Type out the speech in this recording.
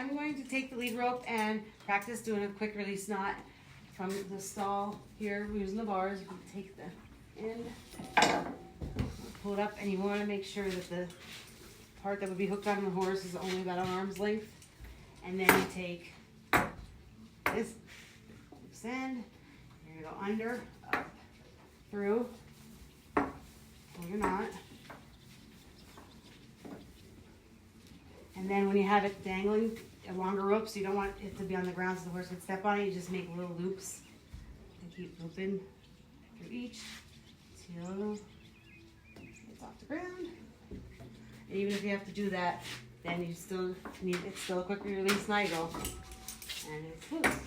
I'm going to take the lead rope and practice doing a quick release knot from the stall here. We're using the bars. You take the end, pull it up, and you want to make sure that the part that would be hooked on the horse is only about an arm's length. And then you take this loose end, you're going to go under, up, through, pull your knot. And then when you have it dangling, a longer rope, so you don't want it to be on the ground so the horse would step on it, you just make little loops and keep looping through each till it's off the ground. And even if you have to do that, then you still need, it's still a quick release niggle, and it's loose.